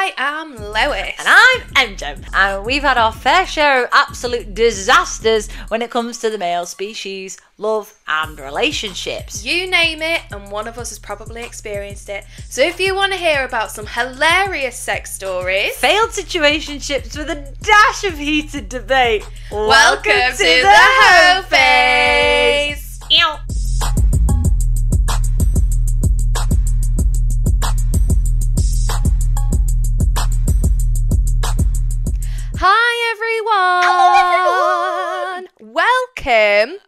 I am Lois. And I'm EmJem. And we've had our fair share of absolute disasters when it comes to the male species, love and relationships. You name it, and one of us has probably experienced it. So if you want to hear about some hilarious sex stories, failed situationships with a dash of heated debate, welcome to the Hoe Phase. Ew. Hi everyone! Welcome.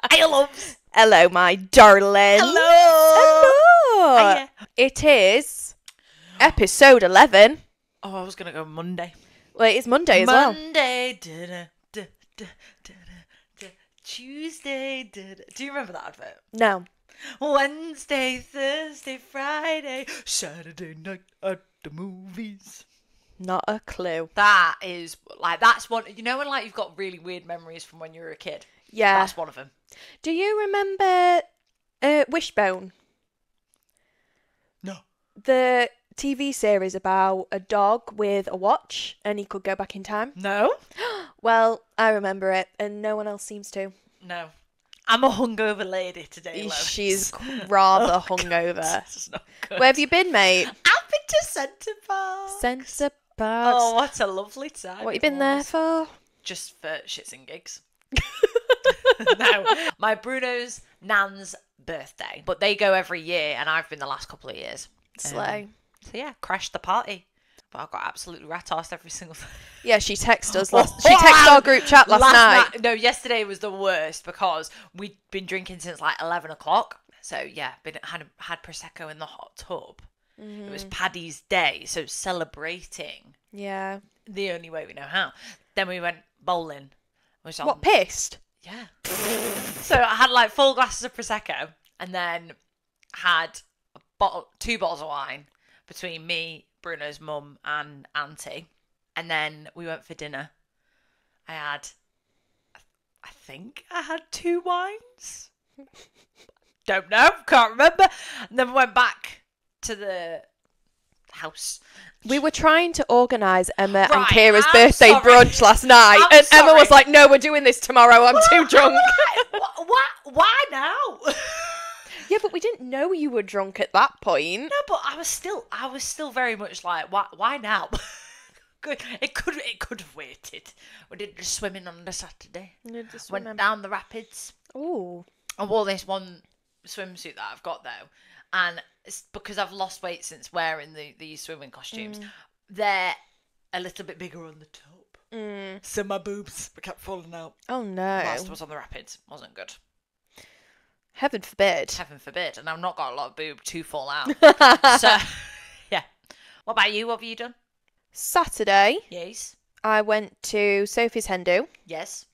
Hey, loves. Hello, my darling. Hello. Hiya. It is episode 11. Oh, I was going to go Monday. Well, it is Monday as well. Monday. Tuesday. Do you remember that advert? No. Wednesday, Thursday, Friday, Saturday night at the movies. Not a clue. That is, like, that's one, you know when, like, you've got really weird memories from when you were a kid? Yeah. That's one of them. Do you remember Wishbone? No. The TV series about a dog with a watch and he could go back in time? No? Well, I remember it and no one else seems to. No. I'm a hungover lady today, Lois. She's rather hungover. This is not good. Where have you been, mate? I've been to Centre Park. Centre Park. Oh, what a lovely time. What have you been there for? Just for shits and gigs. No, my Bruno's nan's birthday, but they go every year, and I've been the last couple of years. Slay. So yeah, crashed the party, but I got absolutely rat-arsed every single time. Yeah, she texted us she texted our group chat last night. No, yesterday was the worst because we'd been drinking since like 11 o'clock. So yeah, had prosecco in the hot tub. Mm-hmm. It was Paddy's day, so celebrating. Yeah. The only way we know how. Then we went bowling. What, pissed? Yeah. So I had like full glasses of prosecco, and then had two bottles of wine between me, Bruno's mum, and auntie. And then we went for dinner. I think I had 2 wines. Don't know, can't remember. And then we went back to the house. We were trying to organise Emma and Right, Kira's I'm birthday sorry. brunch last night, I'm and Emma sorry. was like, "No, we're doing this tomorrow. I'm too drunk." Why now? Yeah, but we didn't know you were drunk at that point. No, but I was still very much like, why now? It could have waited. We did the swimming on the Saturday. Went down the rapids. Ooh. I wore this one swimsuit that I've got though, and it's because I've lost weight since wearing these swimming costumes. They're a little bit bigger on the top, so my boobs kept falling out. Oh no! Whilst I was on the rapids, wasn't good. Heaven forbid. Heaven forbid, and I've not got a lot of boob to fall out. So, yeah. What about you? What have you done? Saturday, Yes. I went to Sophie's hen do. Yes.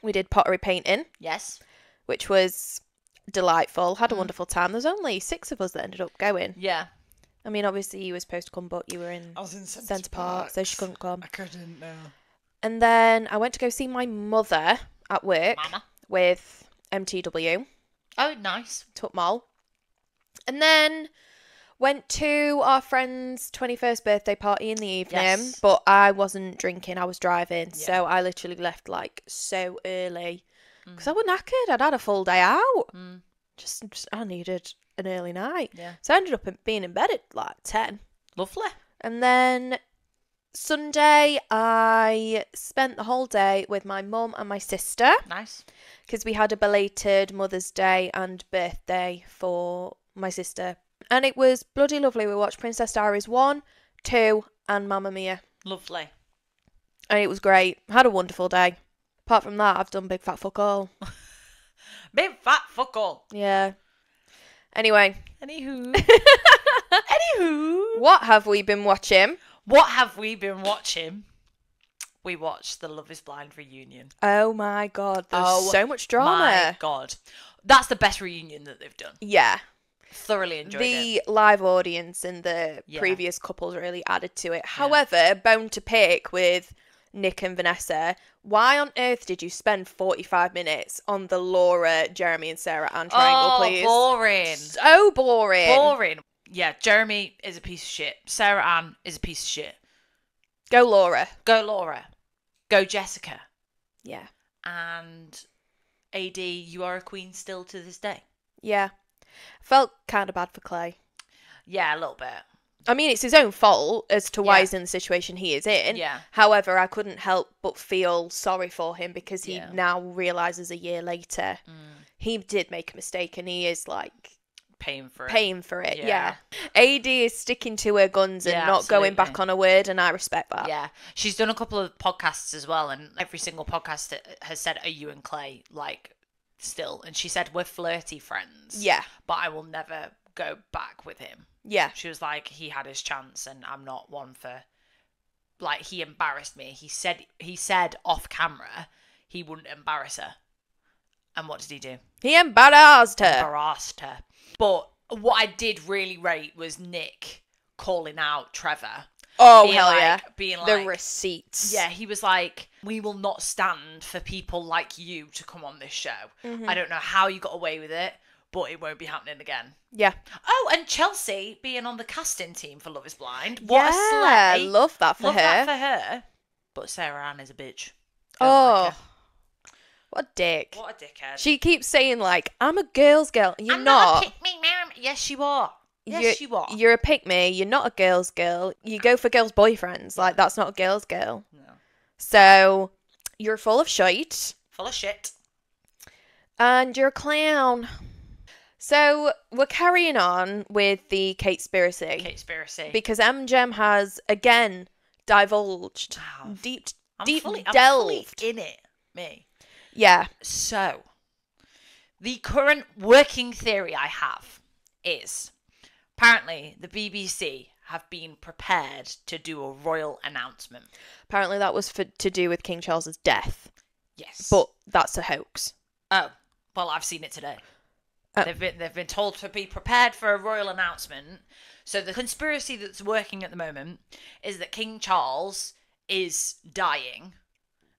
We did pottery painting, Yes. which was delightful. Had a wonderful time. There's only 6 of us that ended up going. Yeah. I mean, obviously you were supposed to come, but you were in I was in Centre Park, so she couldn't come. I couldn't, no. And then I went to go see my mother at work Mama. with MTW. Oh, nice. Took Mall. And then went to our friend's 21st birthday party in the evening. Yes. But I wasn't drinking, I was driving. Yeah. So I literally left like so early. Because I was knackered. I'd had a full day out. Just I needed an early night. Yeah. So I ended up being in bed at like 10. Lovely. And then Sunday, I spent the whole day with my mum and my sister. Nice. Because we had a belated Mother's Day and birthday for my sister. And it was bloody lovely. We watched Princess Diaries 1, 2 and Mamma Mia. Lovely. And it was great. Had a wonderful day. Apart from that, I've done big fat fuck all. Big fat fuck all. Yeah. Anyway. Anywho. What have we been watching? What have we been watching? We watched the Love is Blind reunion. Oh my God. There's so much drama. My God. That's the best reunion that they've done. Yeah. Thoroughly enjoyed it. The live audience and the previous couples really added to it. However, bone to pick with Nick and Vanessa. Why on earth did you spend 45 minutes on the Laura, Jeremy and Sarah Ann triangle, please? Boring. So boring. Boring. Yeah, Jeremy is a piece of shit. Sarah Ann is a piece of shit. Go Laura. Go Laura. Go Jessica. Yeah. And AD, you are a queen still to this day. Yeah. Felt kind of bad for Clay. Yeah, a little bit. I mean, it's his own fault as to why he's in the situation he is in. Yeah. However, I couldn't help but feel sorry for him because he now realises a year later he did make a mistake and he is like paying for it. Yeah. AD is sticking to her guns and not going back on a word, and I respect that. Yeah. She's done a couple of podcasts as well, and every single podcast has said, "Are you and Clay like still?" And she said, "We're flirty friends. Yeah. But I will never go back with him." Yeah. She was like, "He had his chance and I'm not one for, like, he embarrassed me." He said off camera he wouldn't embarrass her. And what did he do? He embarrassed her. But what I did really rate was Nick calling out Trevor. Oh, hell yeah. Being like... The receipts. Yeah, he was like, "We will not stand for people like you to come on this show. I don't know how you got away with it, but it won't be happening again." Yeah. Oh, and Chelsea being on the casting team for Love is Blind. What a slay. I love that for her. Love that for her. But Sarah Ann is a bitch. Oh. Like what a dick. what a dickhead. She keeps saying, like, I'm a girl's girl. You're I'm not. a pick-me, ma'am. Yes, you are. Yes, you are. You're a pick-me. You're not a girl's girl. You go for girls' boyfriends. Like, that's not a girl's girl. No. So, you're full of shite. Full of shit. And you're a clown. So, we're carrying on with the Katespiricy. Because EmJem has, again, divulged. Wow. Deep I'm delved. fully in it, me. Yeah. So, the current working theory I have is, apparently, the BBC have been prepared to do a royal announcement. Apparently that was to do with King Charles's death. Yes. But that's a hoax. Oh, well, I've seen it today. Oh. They've been told to be prepared for a royal announcement. So the conspiracy that's working at the moment is that King Charles is dying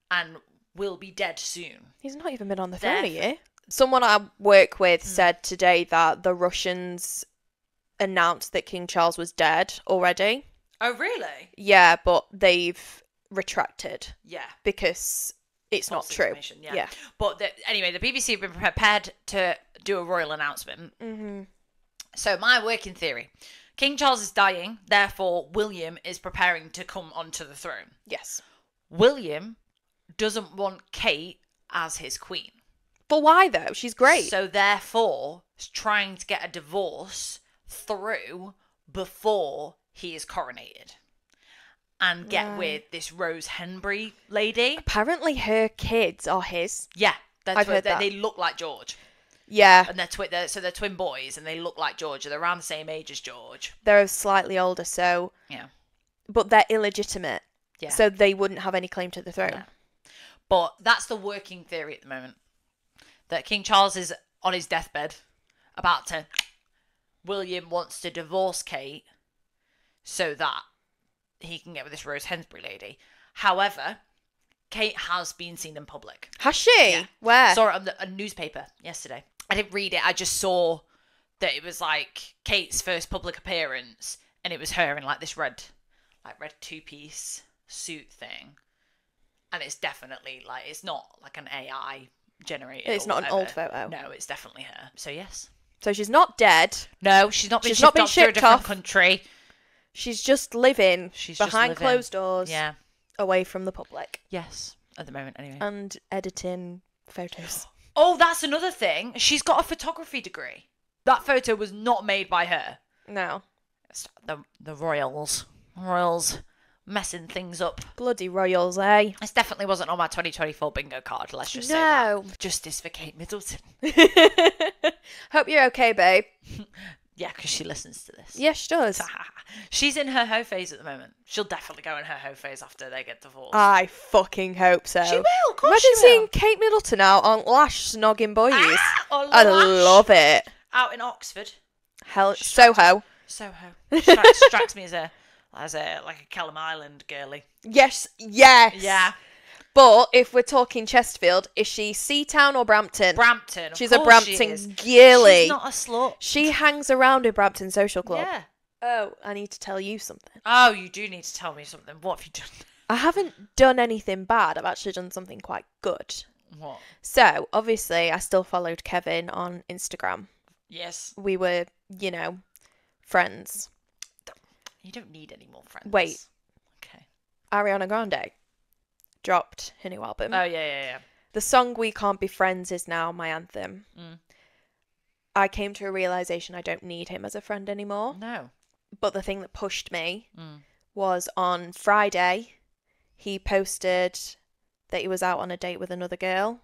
and will be dead soon. He's not even been on the throne a year. Someone I work with said today that the Russians announced that King Charles was dead already. Oh, really? Yeah, but they've retracted. Yeah. Because it's not true. Yeah. But anyway, the BBC have been prepared to do a royal announcement. Mm-hmm. So my working theory, King Charles is dying, therefore William is preparing to come onto the throne. Yes. William doesn't want Kate as his queen. But why though? She's great. So therefore, he's trying to get a divorce through before he is coronated. And get with this Rose Henbury lady. Apparently her kids are his. Yeah. I've heard that. They look like George. Yeah. And they're twin boys and they look like George. They're around the same age as George. They're slightly older, so... Yeah. But they're illegitimate. Yeah. So they wouldn't have any claim to the throne. No. But that's the working theory at the moment. That King Charles is on his deathbed, about to... William wants to divorce Kate so that he can get with this Rose Hensbury lady. However, Kate has been seen in public. Has she? Yeah. Where? Saw it on a newspaper yesterday. I didn't read it. I just saw that it was like Kate's first public appearance, and it was her in like this red two-piece suit thing. And it's definitely like, it's not like an AI generated. It's not an old photo. No, it's definitely her. So yes. So she's not dead. No, she's not been shipped off to a different country. She's just living behind closed doors. Yeah. Away from the public. Yes. At the moment, anyway. And editing photos. Oh, that's another thing. She's got a photography degree. That photo was not made by her. No. It's the royals. Royals messing things up. Bloody royals, eh? This definitely wasn't on my 2024 bingo card, let's just say No. that. Justice for Kate Middleton. Hope you're okay, babe. Yeah, because she listens to this. Yes, she does. She's in her Hoe Phase at the moment. She'll definitely go in her Hoe Phase after they get divorced. I fucking hope so. She will, of course Imagine she will. seeing Kate Middleton out on Lash snogging boys. I love it. Out in Oxford. Soho. Strikes me as a like a Kellam Island girly. Yes. Yeah. But if we're talking Chesterfield, is she Seatown or Brampton? Brampton. She's a Brampton girly. She's not a slut. She hangs around with Brampton Social Club. Yeah. Oh, I need to tell you something. Oh, you do need to tell me something. What have you done? I haven't done anything bad. I've actually done something quite good. What? So, obviously, I still followed Kevin on Instagram. Yes. We were, friends. You don't need any more friends. Wait. Okay. Ariana Grande dropped her new album. Oh, yeah. The song We Can't Be Friends is now my anthem. I came to a realisation I don't need him as a friend anymore. No. But the thing that pushed me was on Friday, he posted that he was out on a date with another girl.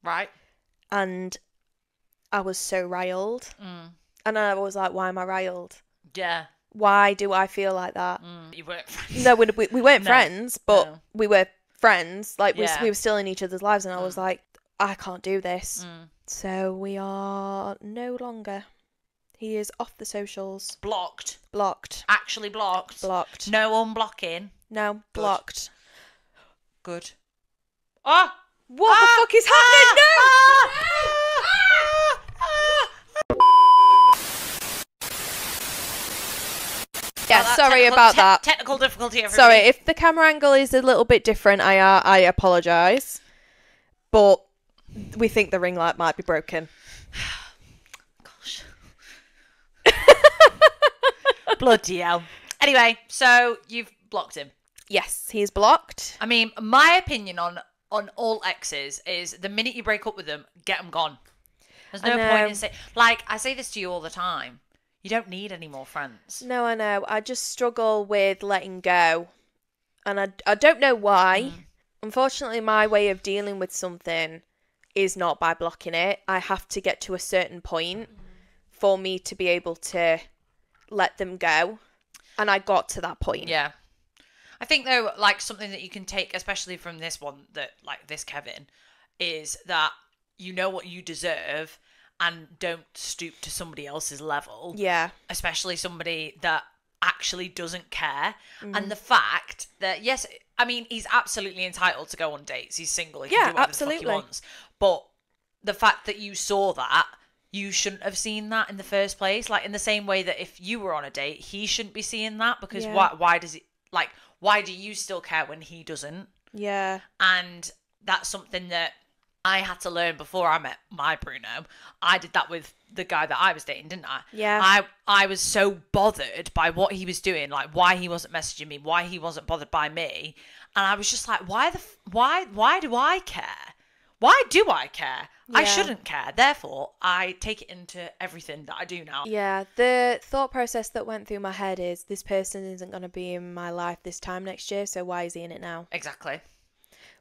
Right. And I was so riled. And I was like, why am I riled? Yeah. Why do I feel like that? You weren't friends. No, we weren't friends, but we were friends. Like, Yeah. we were still in each other's lives. And I was like, I can't do this. So we are no longer. He is off the socials. Blocked. Actually blocked. No unblocking. No, blocked. Good. Oh! What the fuck is happening? Yeah, sorry about that. Technical difficulty, everybody. Sorry, if the camera angle is a little bit different, I apologise. But we think the ring light might be broken. Gosh. Bloody hell. Anyway, so you've blocked him. Yes, he's blocked. I mean, my opinion on all exes is the minute you break up with them, get them gone. There's no point in saying... Like, I say this to you all the time. You don't need any more friends. No, I know. I just struggle with letting go. And I don't know why. Unfortunately, my way of dealing with something is not by blocking it. I have to get to a certain point for me to be able to let them go. And I got to that point. Yeah. I think, though, like, something that you can take, especially from this one, that, like, this Kevin, is that you know what you deserve and don't stoop to somebody else's level. Yeah. Especially somebody that actually doesn't care. And the fact that, yes, I mean, he's absolutely entitled to go on dates. He's single. He can do whatever the fuck he wants. But the fact that you saw that, you shouldn't have seen that in the first place. Like, in the same way that if you were on a date, he shouldn't be seeing that. Because why does it, like, why do you still care when he doesn't? Yeah. And that's something that I had to learn before I met my Bruno. I did that with the guy that I was dating, didn't I? Yeah. I was so bothered by what he was doing, like why he wasn't messaging me, why he wasn't bothered by me. And I was just like, why do I care? Why do I care? Yeah. I shouldn't care. Therefore, I take it into everything that I do now. Yeah, the thought process that went through my head is this person isn't going to be in my life this time next year, so why is he in it now? Exactly.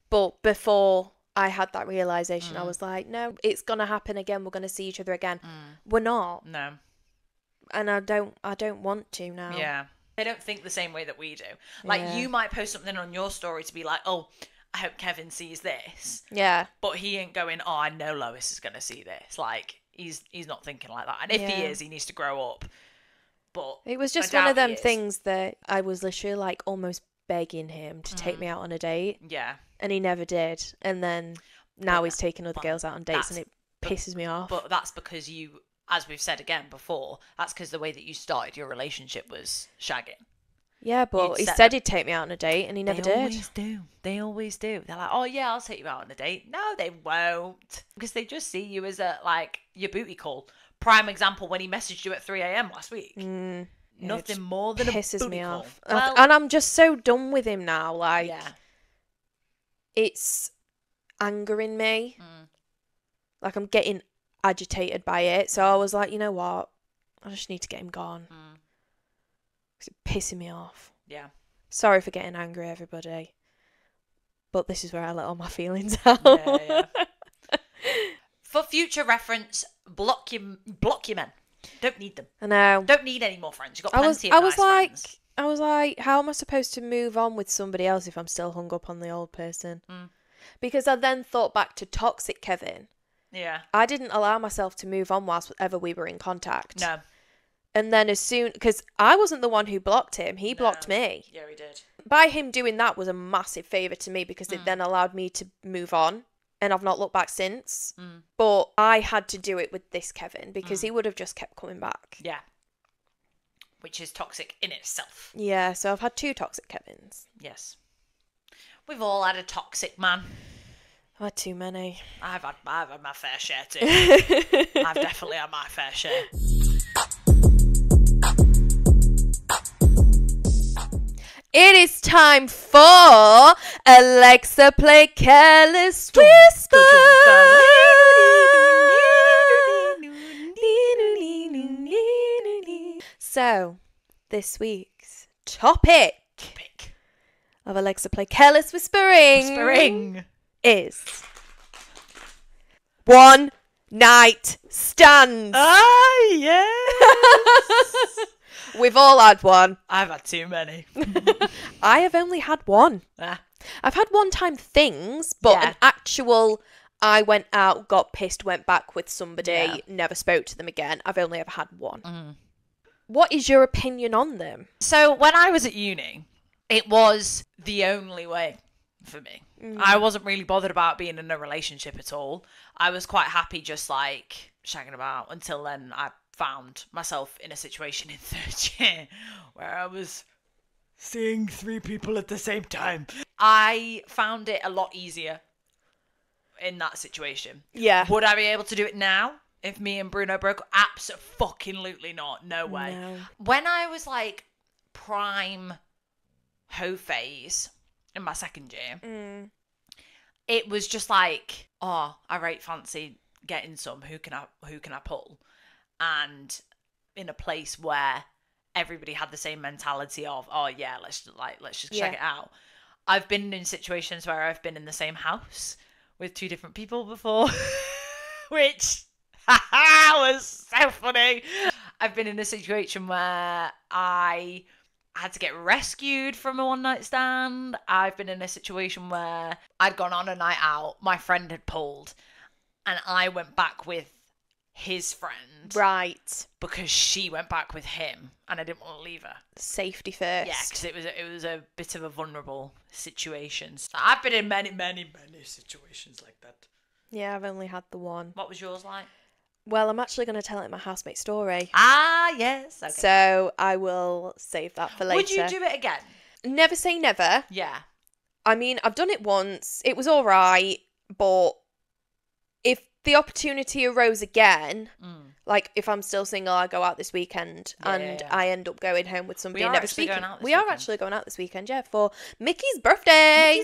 But before I had that realisation, I was like, no, it's going to happen again. We're going to see each other again. We're not. No. And I don't want to now. Yeah. They don't think the same way that we do. Like, you might post something on your story to be like, oh, I hope Kevin sees this. Yeah. But he ain't going, oh, I know Lois is going to see this. Like, he's not thinking like that. And if he is, he needs to grow up. But it was just one of them things that I was literally like almost begging him to take me out on a date. Yeah. And he never did. And then now he's taking other girls out on dates and it pisses me off. But that's because you, as we've said again before, that's because the way that you started your relationship was shagging. Yeah, but he said he'd take me out on a date and he never did. They always do. They're like, oh yeah, I'll take you out on a date. No, they won't. Because they just see you as your booty call. Prime example when he messaged you at 3 a.m. last week. Nothing more than a booty me call. Off. And I'm just so done with him now. Like, it's angering me. Like, I'm getting agitated by it. So I was like, you know what? I just need to get him gone. It's pissing me off. Yeah. Sorry for getting angry, everybody. But this is where I let all my feelings out. Yeah. For future reference, block your men. Don't need them. I know. Don't need any more friends. You've got plenty of nice friends. I was like, how am I supposed to move on with somebody else if I'm still hung up on the old person? Because I then thought back to toxic Kevin. Yeah. I didn't allow myself to move on whilst ever we were in contact. No. And then as soon, because I wasn't the one who blocked him, he blocked me. Yeah, he did. By him doing that was a massive favour to me because it then allowed me to move on. And I've not looked back since. But I had to do it with this Kevin because he would have just kept coming back. Yeah. Which is toxic in itself. Yeah, so I've had 2 toxic Kevins. Yes. We've all had a toxic man. I've had too many. I've had my fair share too. I've definitely had my fair share. It is time for Alexa Play Careless Whisper. So, this week's topic of Alexa Play Careless Whispering is one night stands. Ah, yes. We've all had one. I've had too many. I have only had one. Ah. I've had one-time things, but an actual I went out, got pissed, went back with somebody, never spoke to them again. I've only ever had one. What is your opinion on them? So when I was at uni, it was the only way for me. I wasn't really bothered about being in a relationship at all. I was quite happy just like shagging about until then I found myself in a situation in 3rd year where I was seeing 3 people at the same time. I found it a lot easier in that situation. Yeah. Would I be able to do it now if me and Bruno broke up? Absolutely not. No way. No. When I was like prime Hoe Phase in my 2nd year, it was just like, oh, I rate fancy getting some. Who can I pull? And in a place where everybody had the same mentality of, oh yeah, let's just check it out. I've been in situations where I've been in the same house with 2 different people before, which was so funny. I've been in a situation where I had to get rescued from a one-night stand. I've been in a situation where I'd gone on a night out, my friend had pulled, and I went back with his friend. Right. Because she went back with him, and I didn't want to leave her. Safety first. Yeah, because it was a bit of a vulnerable situation. So I've been in many, many, many situations like that. Yeah, I've only had the one. What was yours like? Well, I'm actually going to tell it in my housemate story. Ah, yes. Okay. So I will save that for later. Would you do it again? Never say never. Yeah. I mean, I've done it once. It was all right, but if the opportunity arose again, like if I'm still single, I go out this weekend I end up going home with somebody and never speaking. We are actually going out this weekend, yeah, for Mickey's birthday.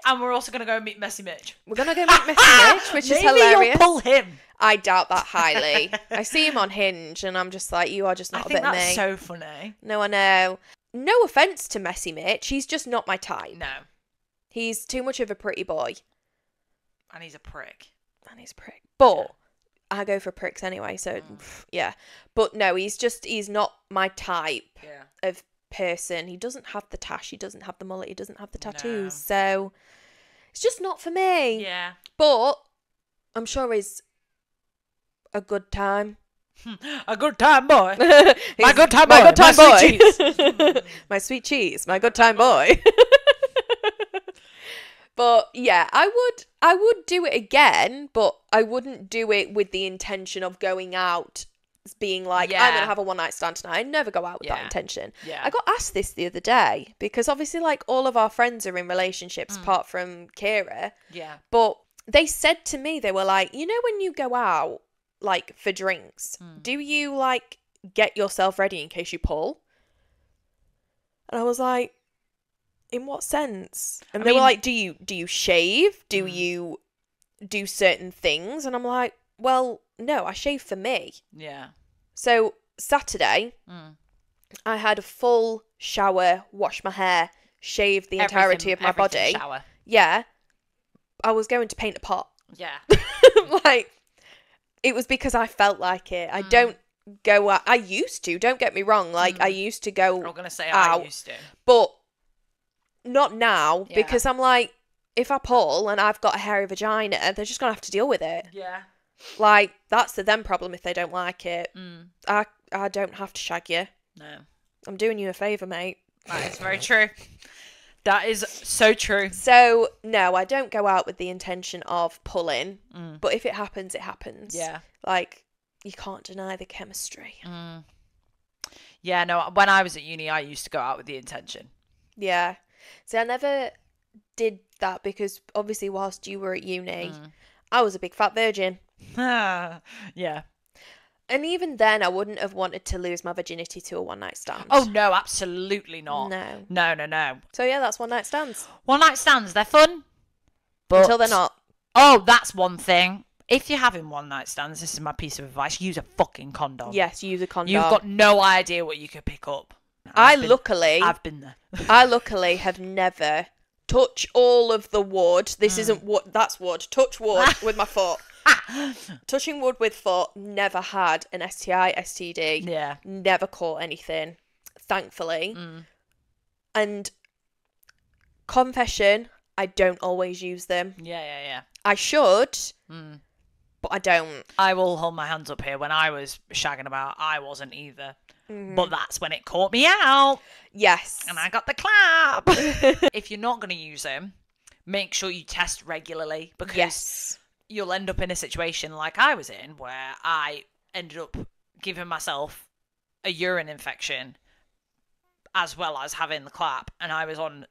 And we're also going to go meet Messy Mitch. We're going to go meet Messy Mitch, which is hilarious. Maybe you'll pull him. I doubt that highly. I see him on Hinge and I'm just like, you are just not a bit of me. I think that's so funny. No, I know. No offence to Messy Mitch, he's just not my type. No. He's too much of a pretty boy. And he's a prick. But I go for pricks anyway, so yeah. But no, he's not my type of person. He doesn't have the tash, he doesn't have the mullet, he doesn't have the tattoos. So it's just not for me. Yeah. But I'm sure he's a good time. A good time boy. My good time boy. My good time boy. My sweet cheese. My good time boy. But yeah, I would do it again, but I wouldn't do it with the intention of going out being like, I'm going to have a one-night stand tonight. I never go out with that intention. Yeah. I got asked this the other day because obviously like all of our friends are in relationships apart from Kira. Yeah. But they said to me, they were like, you know when you go out like for drinks, do you like get yourself ready in case you pull? And I was like, in what sense? And they were like, do you shave? Do you do certain things? And I'm like, well, no, I shave for me. Yeah. So Saturday, I had a full shower, washed my hair, shaved the entirety of my body. Shower. Yeah. I was going to paint a pot. Yeah. Like, it was because I felt like it. I don't go out. I used to, don't get me wrong. Like, I used to go I'm going to say out, I used to. But not now, because I'm like, if I pull and I've got a hairy vagina, they're just going to have to deal with it. Yeah. Like, that's the them problem if they don't like it. Mm. I don't have to shag you. No. I'm doing you a favour, mate. That is very true. That is so true. So, no, I don't go out with the intention of pulling. Mm. But if it happens, it happens. Yeah. Like, you can't deny the chemistry. Mm. Yeah, no, when I was at uni, I used to go out with the intention. Yeah. See, I never did that because obviously whilst you were at uni, I was a big fat virgin. Yeah. And even then, I wouldn't have wanted to lose my virginity to a one-night stand. Oh, no, absolutely not. No. No. So, yeah, that's one-night stands. One-night stands, they're fun. But... Until they're not. Oh, that's one thing. If you're having one-night stands, this is my piece of advice, use a fucking condom. Yes, use a condom. You've got no idea what you could pick up. I've been there. I luckily have never touched all of the wood. This isn't wood, that's wood. Touch wood with my foot. Touching wood with foot, never had an STI, STD. Yeah. Never caught anything, thankfully. And confession, I don't always use them. Yeah. I should, but I don't. I will hold my hands up here. When I was shagging about, I wasn't either. But that's when it caught me out. Yes. And I got the clap. If you're not going to use them, make sure you test regularly, because you'll end up in a situation like I was in where I ended up giving myself a urine infection as well as having the clap, and I was on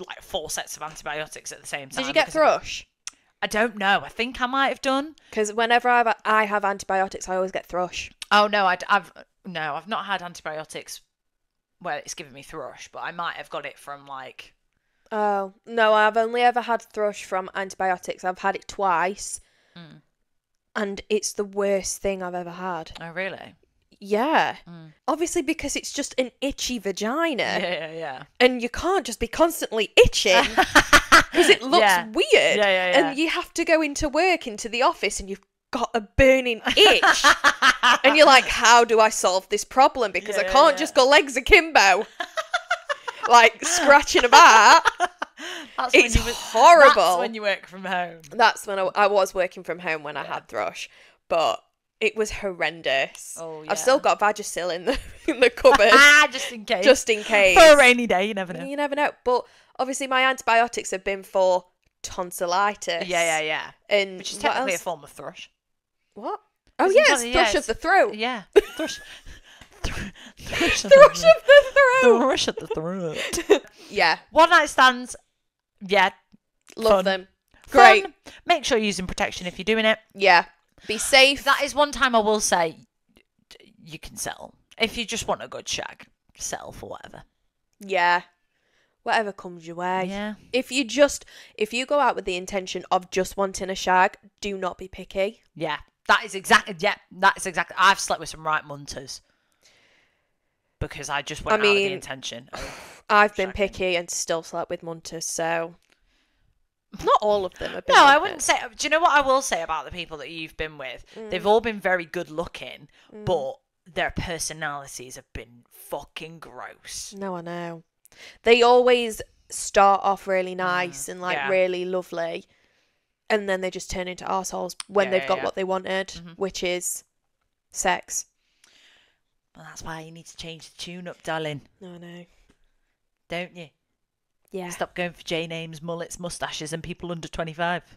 like 4 sets of antibiotics at the same time. Did you get thrush? I don't know. I think I might have done. Because whenever I have antibiotics, I always get thrush. Oh no, I've not had antibiotics where it's given me thrush, but I might have got it from like... Oh, no, I've only ever had thrush from antibiotics. I've had it twice. And it's the worst thing I've ever had. Oh, really? Yeah. Obviously because it's just an itchy vagina. Yeah. And you can't just be constantly itching because it looks weird. Yeah. And you have to go into work, into the office, and you've got a burning itch. And you're like, how do I solve this problem? Because I can't just go legs akimbo. Like scratching about. It's horrible. That's when you work from home. That's when I was working from home when I had thrush. But it was horrendous. Oh, yeah. I've still got Vagisil in the cupboard. Just in case. Just in case. For a rainy day, you never know. You never know. But obviously my antibiotics have been for tonsillitis. Yeah. And which is technically a form of thrush. What? Oh, yeah, it's thrush of the throat. Yeah. Thrush. Thrush of the throat. Thrush of the throat. Yeah. One night stands. Yeah. Love them. Great. Fun. Make sure you're using protection if you're doing it. Yeah. Be safe. That is one time I will say you can settle. If you just want a good shag, settle for whatever. Yeah. Whatever comes your way. Yeah. If you go out with the intention of just wanting a shag, do not be picky. Yeah. That is exactly. I've slept with some right munters. Because I just went out with the intention of I've been picky and still slept with munters, so not all of them have been. No, I wouldn't say. Do you know what I will say about the people that you've been with? They've all been very good looking, but their personalities have been fucking gross. No, I know. They always start off really nice and like really lovely, and then they just turn into arseholes when they've got what they wanted, which is sex. Well, that's why you need to change the tune up, darling. No, I know. Don't you? Yeah. Stop going for J names, mullets, mustaches, and people under 25.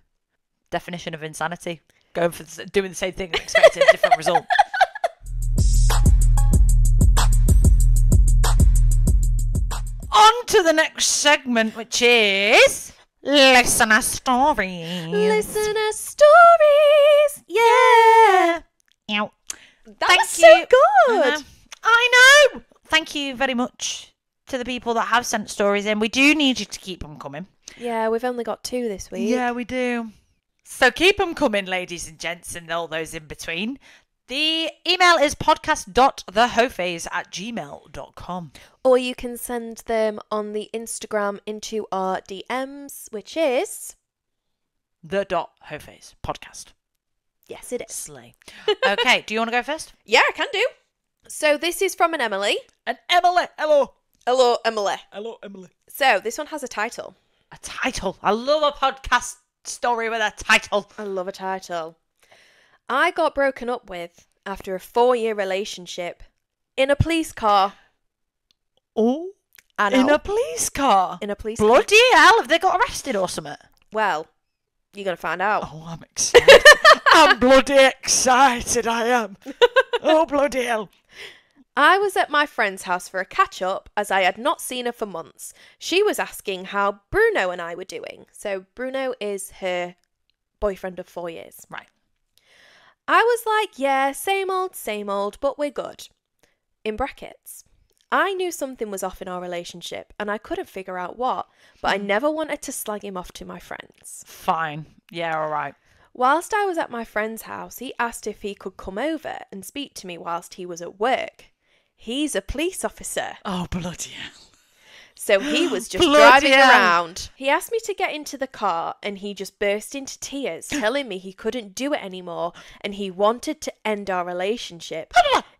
Definition of insanity. Going for doing the same thing and expecting a different result. On to the next segment, which is Listener Stories. Listener Stories. Yeah. Ow. That was so good. I know. Thank you very much to the people that have sent stories in. We do need you to keep them coming. Yeah, we've only got 2 this week. Yeah, we do. So keep them coming, ladies and gents, and all those in between. The email is podcast.thehoephase@gmail.com. Or you can send them on the Instagram into our DMs, which is the.hoephasepodcast. Yes, it is. Slay. Okay, do you want to go first? Yeah, I can do. So this is from an Emily. An Emily. Hello. Hello, Emily. Hello, Emily. So this one has a title. A title. I love a podcast story with a title. I love a title. I got broken up with after a 4-year relationship in a police car. Oh, I know. in a police car? In a police car. Bloody hell, have they got arrested or something? Well, you're going to find out. Oh, I'm excited. I'm bloody excited, I am. Oh, bloody hell. I was at my friend's house for a catch-up as I had not seen her for months. She was asking how Bruno and I were doing. So Bruno is her boyfriend of 4 years. Right. I was like, yeah, same old, but we're good. In brackets. I knew something was off in our relationship and I couldn't figure out what, but I never wanted to slag him off to my friends. Fine. Yeah, all right. Whilst I was at my friend's house, he asked if he could come over and speak to me whilst he was at work. He's a police officer. Oh, bloody hell. So he was just Bloody driving hell. around. He asked me to get into the car and he just burst into tears, telling me he couldn't do it anymore and he wanted to end our relationship.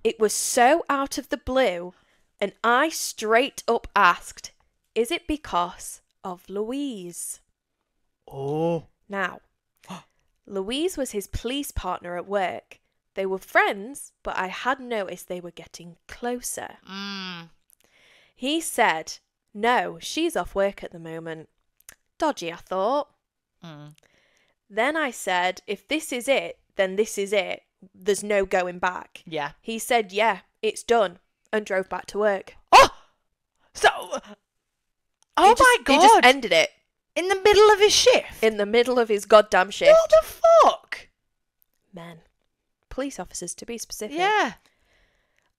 It was so out of the blue and I straight up asked, is it because of Louise? Oh. Now, Louise was his police partner at work. They were friends, but I had noticed they were getting closer. He said, no, she's off work at the moment. Dodgy, I thought. Then I said, if this is it, then this is it. There's no going back. Yeah. He said, yeah, it's done, and drove back to work. Oh! So... Oh, my God. He just ended it. In the middle of his shift? In the middle of his goddamn shift. What the fuck? Men. Police officers, to be specific. Yeah.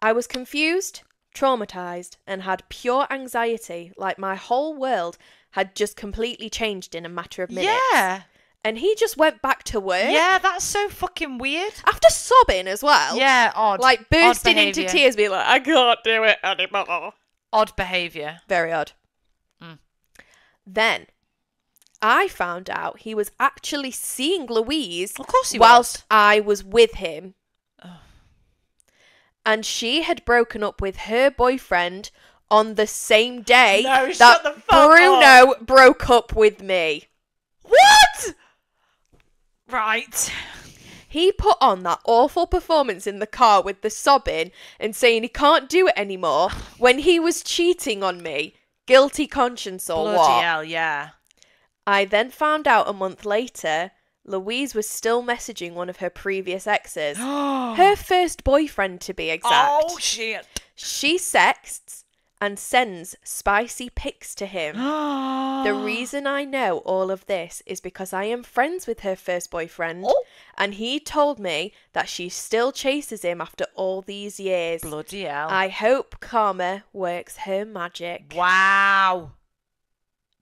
I was confused, traumatised, and had pure anxiety, like my whole world had just completely changed in a matter of minutes. Yeah. And he just went back to work. Yeah, that's so fucking weird. After sobbing as well. Yeah, odd. Like bursting Odd into behaviour. tears, being like, I can't do it anymore. Odd behaviour. Very odd. Then, I found out he was actually seeing Louise Of course he whilst was. I was with him. And she had broken up with her boyfriend on the same day No, that shut the fuck Bruno broke up with me. What? Right. He put on that awful performance in the car with the sobbing and saying he can't do it anymore when he was cheating on me. Guilty conscience or Bloody what? hell, yeah. I then found out a month later, Louise was still messaging one of her previous exes. Her first boyfriend, to be exact. Oh, shit. She sexts and sends spicy pics to him. The reason I know all of this is because I am friends with her first boyfriend, and he told me that she still chases him after all these years. Bloody hell. I hope karma works her magic. Wow.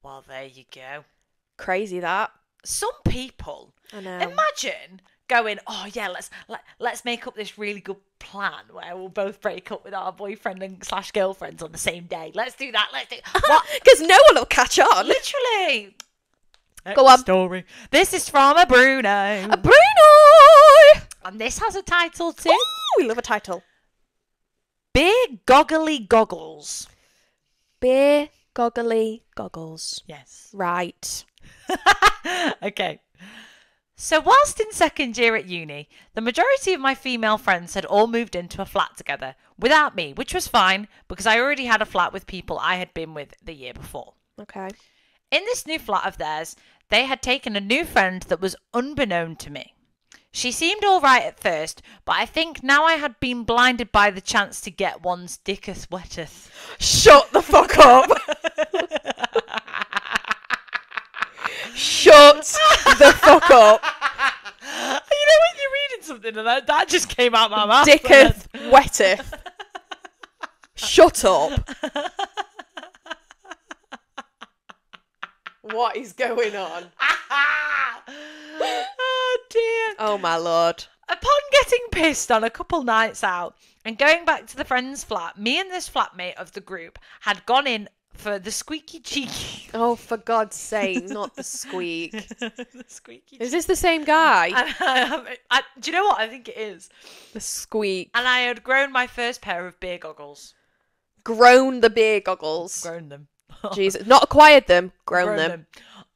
Well, there you go. Crazy that. Some people, I know. imagine going, oh yeah, let's make up this really good plan where we'll both break up with our boyfriend and / girlfriends on the same day. Let's do that. What? Because no one will catch on. Literally. Go on. Story. This is from a Bruno. A Bruno! And this has a title too. Ooh, we love a title. Big Goggly Goggles. Beer goggly goggles. Yes. Right. Okay. So whilst in second year at uni, the majority of my female friends had all moved into a flat together without me, which was fine because I already had a flat with people I had been with the year before. Okay. In this new flat of theirs, they had taken a new friend that was unbeknown to me. She seemed all right at first, but I think now I had been blinded by the chance to get one's dicketh wetteth. Shut the fuck up. Shut the fuck up. You know when you're reading something and that just came out my mouth. Dicketh wetteth. Shut up. What is going on? Oh dear. Oh my lord. Upon getting pissed on a couple nights out and going back to the friend's flat, me and this flatmate of the group had gone in for the squeaky cheeky. Oh, for God's sake, not the squeak. The squeaky Is this the same guy? do you know what? I think it is. The squeak. And I had grown my first pair of beer goggles. Grown the beer goggles. Grown them. Jesus. Not acquired them, grown them.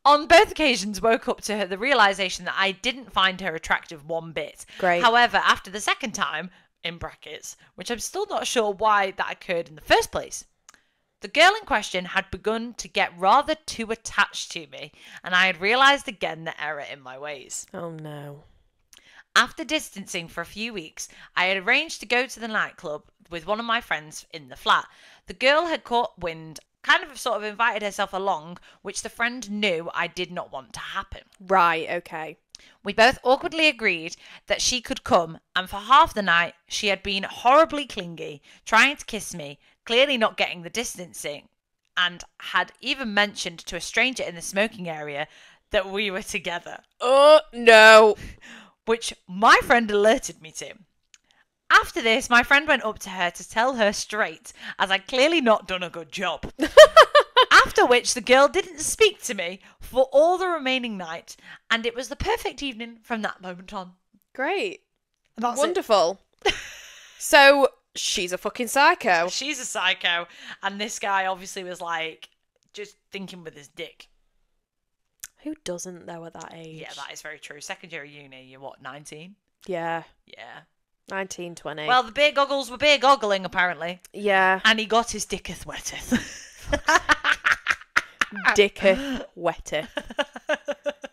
On both occasions, woke up to the realisation that I didn't find her attractive one bit. Great. However, after the second time, in brackets, which I'm still not sure why that occurred in the first place, the girl in question had begun to get rather too attached to me, and I had realised again the error in my ways. Oh, no. After distancing for a few weeks, I had arranged to go to the nightclub with one of my friends in the flat. The girl had caught wind, kind of sort of invited herself along, which the friend knew I did not want to happen. Right, okay. We both awkwardly agreed that she could come, and for half the night she had been horribly clingy, trying to kiss me, clearly not getting the distancing, and had even mentioned to a stranger in the smoking area that we were together. Oh, no. Which my friend alerted me to. After this, my friend went up to her to tell her straight, as I'd clearly not done a good job. After which, the girl didn't speak to me for all the remaining night, and it was the perfect evening from that moment on. Great. And that's Wonderful. So, she's a fucking psycho. She's a psycho, and this guy obviously was like, just thinking with his dick. Who doesn't, though, at that age? Yeah, that is very true. Second year of uni, you're what, 19? Yeah. Yeah. 19, 20. Well, the beer goggles were beer goggling, apparently. Yeah. And he got his dicketh wetteth. Dicketh wetteth.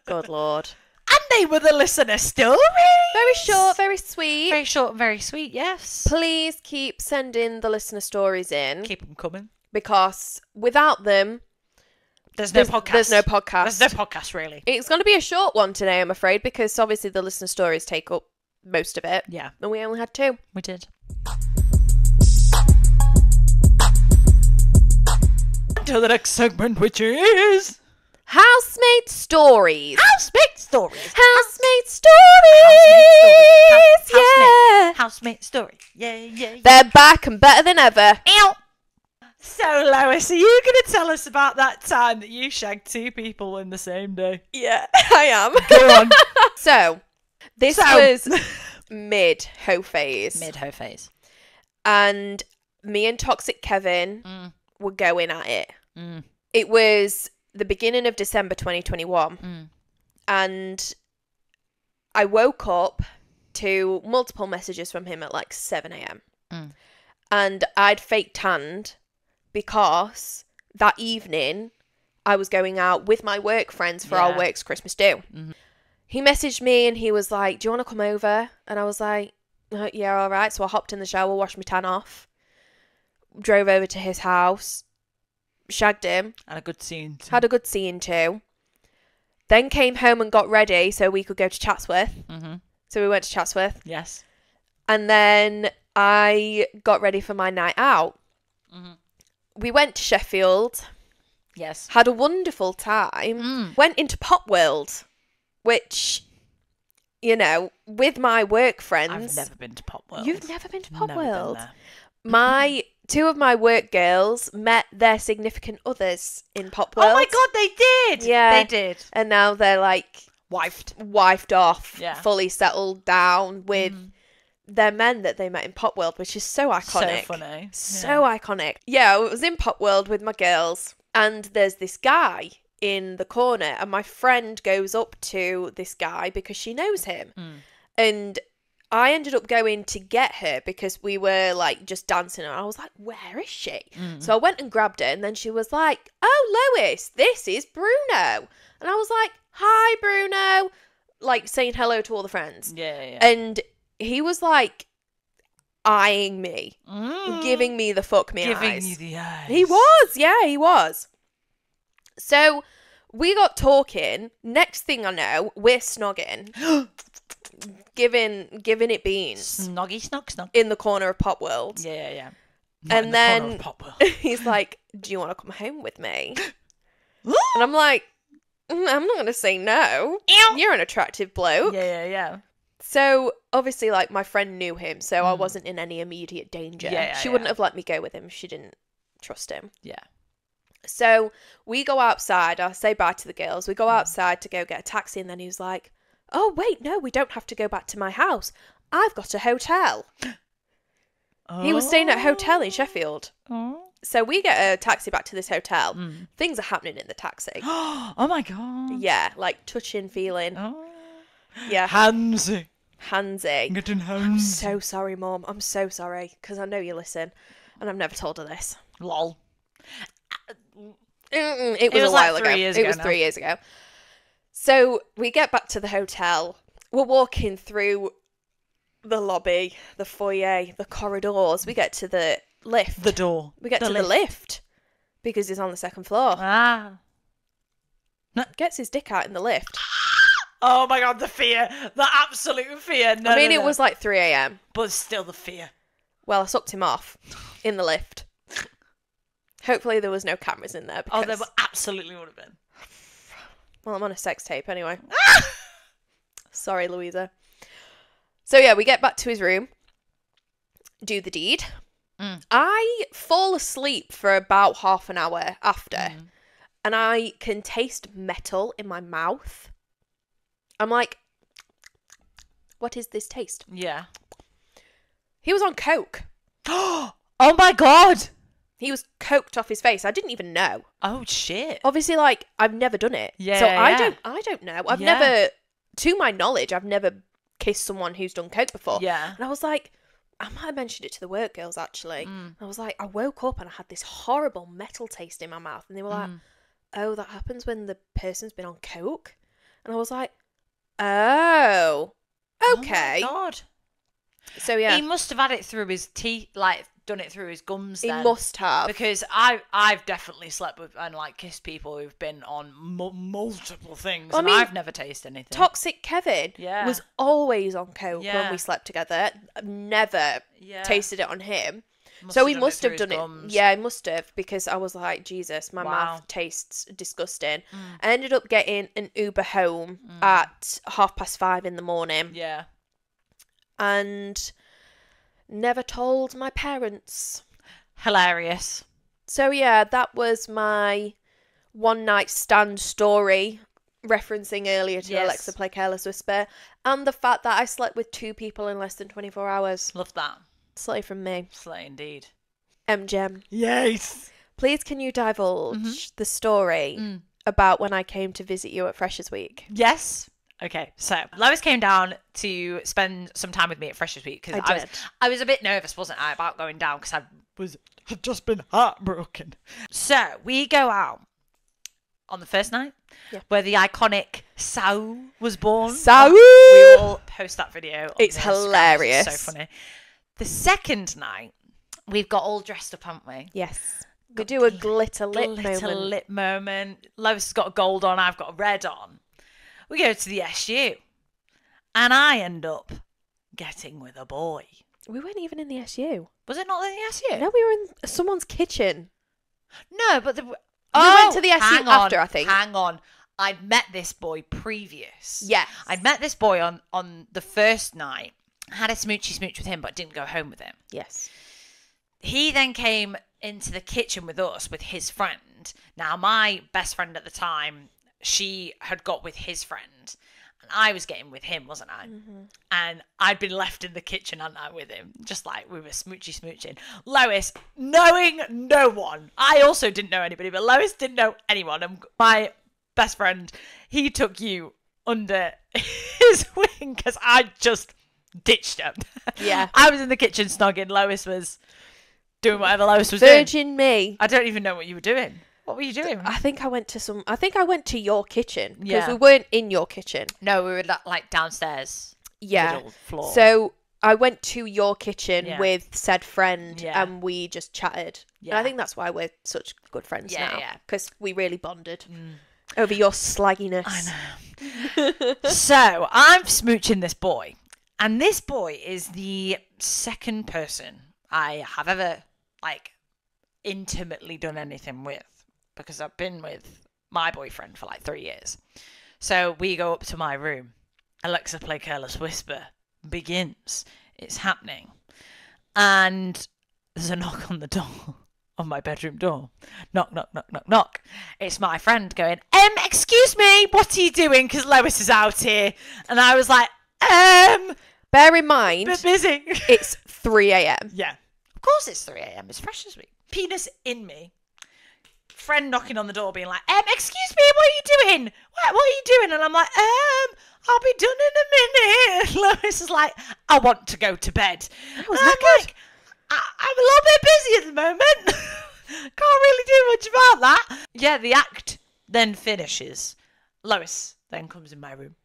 Good Lord. And they were the listener stories. Very short, very sweet. Very short and very sweet, yes. Please keep sending the listener stories in. Keep them coming. Because without them, There's no podcast. There's no podcast. There's no podcast, really. It's going to be a short one today, I'm afraid, because obviously the listener stories take up most of it. Yeah. And we only had 2. We did. Until the next segment, which is... Housemate stories. Housemate stories. Housemate stories. Yeah. Housemate story. Yeah. They're back and better than ever. Ew. So, Lois, are you going to tell us about that time that you shagged 2 people in the same day? Yeah, I am. Go on. So, this was mid-Hoe Phase. Mid-Hoe Phase. And me and Toxic Kevin were going at it. It was the beginning of December 2021. And I woke up to multiple messages from him at like 7 a.m. And I'd fake tanned because that evening I was going out with my work friends for our work's Christmas do. He messaged me and he was like, do you want to come over? And I was like, yeah, all right. So I hopped in the shower, washed my tan off, drove over to his house, shagged him. Had a good scene too. Had a good scene too. Then came home and got ready so we could go to Chatsworth. So we went to Chatsworth. Yes. And then I got ready for my night out. We went to Sheffield. Yes. Had a wonderful time. Went into Pop World, which, you know, with my work friends. I've never been to Pop World. You've never been to Pop Never World? been My 2 of my work girls met their significant others in Pop World. Oh my God, they did. Yeah. They did. And now they're like wifed off, Yeah. fully settled down with their men that they met in Pop World, which is so iconic. So funny. So iconic. Yeah, I was in Pop World with my girls, and there's this guy in the corner, and my friend goes up to this guy because she knows him. And I ended up going to get her because we were like just dancing, and I was like, where is she? So I went and grabbed her, and then she was like, oh, Lois, this is Bruno. And I was like, hi, Bruno, like saying hello to all the friends. Yeah. And he was like eyeing me, giving me the fuck me Giving eyes. you the eyes. He was, yeah, he was. So we got talking. Next thing I know, we're snogging, giving it beans Snoggy, snog. in the corner of Pop World. Yeah. And in the corner then of Pop World. he's like, do you want to come home with me? And I'm like, I'm not going to say no. You're an attractive bloke. Yeah. So obviously, like, my friend knew him, so I wasn't in any immediate danger. Yeah, she wouldn't have let me go with him if she didn't trust him. Yeah. So we go outside. I'll say bye to the girls. We go outside to go get a taxi, and then he was like, oh, wait, no, we don't have to go back to my house. I've got a hotel. He was staying at a hotel in Sheffield. So we get a taxi back to this hotel. Things are happening in the taxi. Oh my God. Yeah, like touching, feeling. Oh. Yeah. Handsy. I'm Getting handsy. so sorry, Mum. I'm so sorry, because I know you listen, and I've never told her this. Lol. It was a while ago. 3 years ago. It was 3 years ago. So we get back to the hotel. We're walking through the lobby, the foyer, the corridors. We get to the lift. The door. We get to the lift because he's on the second floor. Ah. Gets his dick out in the lift. Oh my God, the fear. The absolute fear. No, I mean, no. it was like 3 a.m. But still the fear. Well, I sucked him off in the lift. Hopefully there was no cameras in there. Because... Oh, there absolutely would have been. Well, I'm on a sex tape anyway. Sorry, Louisa. So yeah, we get back to his room, do the deed. I fall asleep for about half an hour after, and I can taste metal in my mouth. I'm like, what is this taste? Yeah. He was on coke. Oh my God. He was coked off his face. I didn't even know. Oh shit. Obviously, like, I've never done it. Yeah. So yeah. I don't know. I've never, to my knowledge, I've never kissed someone who's done coke before. Yeah. And I was like, I might have mentioned it to the work girls actually. I was like, I woke up and I had this horrible metal taste in my mouth. And they were like, oh, that happens when the person's been on coke? And I was like, oh, okay. Oh my God. So yeah. He must have had it through his teeth, like done it through his gums then. He must have. Because I've definitely slept with and like kissed people who've been on multiple things, and I've never tasted anything. Toxic Kevin was always on coke when we slept together. I've never tasted it on him. So he must have done it. Yeah, he must have, because I was like, Jesus, my mouth tastes disgusting. I ended up getting an Uber home at 5:30 in the morning. Yeah. And never told my parents. Hilarious. So yeah, that was my one night stand story, referencing earlier to Alexa Play Careless Whisper, and the fact that I slept with 2 people in less than 24 hours. Love that. Slay from me. Slay indeed. EmJem. Yes. Please can you divulge the story about when I came to visit you at Freshers Week? Yes. Okay, so Lois came down to spend some time with me at Freshers Week because I was a bit nervous, wasn't I, about going down because had just been heartbroken. So we go out on the first night where the iconic Sao was born. Sao! We will post that video. It's hilarious. It's so funny. The second night, we've got all dressed up, haven't we? Yes. We do a glitter lip moment. Lois has got a gold on, I've got a red on. We go to the SU, and I end up getting with a boy. We weren't even in the SU. Was it not in the SU? No, we were in someone's kitchen. No, but we went to the SU after, I think. Hang on. I'd met this boy previous. Yes. I'd met this boy on the first night, had a smoochy smooch with him, but didn't go home with him. Yes. He then came into the kitchen with us, with his friend. Now, my best friend at the time, she had got with his friend, and I was getting with him, wasn't I? And I'd been left in the kitchen, hadn't I, with him, just like we were smooching. Lois, knowing no one, I also didn't know anybody, but Lois didn't know anyone, and my best friend, he took you under his wing because I just ditched him. Yeah. I was in the kitchen snogging, Lois was doing whatever Lois was doing. Virgin me. I don't even know what you were doing. What were you doing? I think I went to your kitchen because we weren't in your kitchen. No, we were like downstairs. Yeah. Middle floor. So I went to your kitchen with said friend and we just chatted. Yeah. And I think that's why we're such good friends now. Yeah. Because we really bonded over your slagginess. I know. So I'm smooching this boy. And this boy is the second person I have ever like intimately done anything with. Because I've been with my boyfriend for like 3 years. So we go up to my room. Alexa Play Careless Whisper begins. It's happening. And there's a knock on the door. On my bedroom door. Knock, knock, knock, knock, knock. It's my friend going, excuse me, what are you doing? Because Lois is out here. And I was like, bear in mind, bit busy. It's 3 a.m. Yeah. Of course it's 3 a.m. It's Freshers Week. penis in me. Friend knocking on the door being like, excuse me, what are you doing? What are you doing? And I'm like, I'll be done in a minute. Lois is like, I want to go to bed. And I'm like, I'm a little bit busy at the moment. Can't really do much about that. Yeah, the act then finishes. Lois then comes in my room,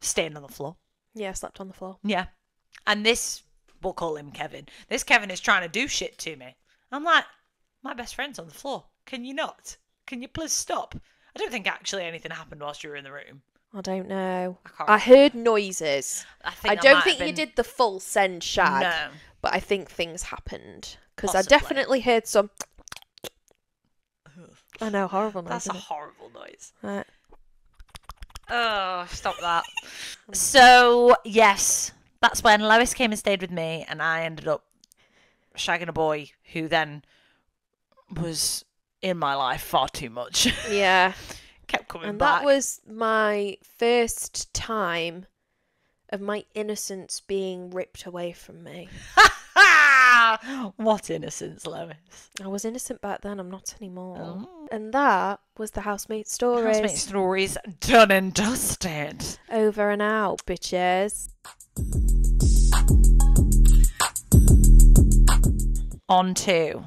staying on the floor. Yeah, I slept on the floor. Yeah. And this, we'll call him Kevin. This Kevin is trying to do shit to me. I'm like, my best friend's on the floor. Can you not? Can you please stop? I don't think actually anything happened whilst you were in the room. I don't know. I heard noises. I don't think you did the full send shag. No. But I think things happened. Because I Possibly. definitely heard some... I know, horrible noise. That's a isn't it? horrible noise. Right. Oh, stop that. So, yes, that's when Lois came and stayed with me, and I ended up shagging a boy who then was in my life far too much. Yeah. Kept coming And back. that was my first time of my innocence being ripped away from me. What innocence, Lois. I was innocent back then, I'm not anymore. Oh. And that was the housemate stories. Housemate stories done and dusted. Over and out, bitches. On to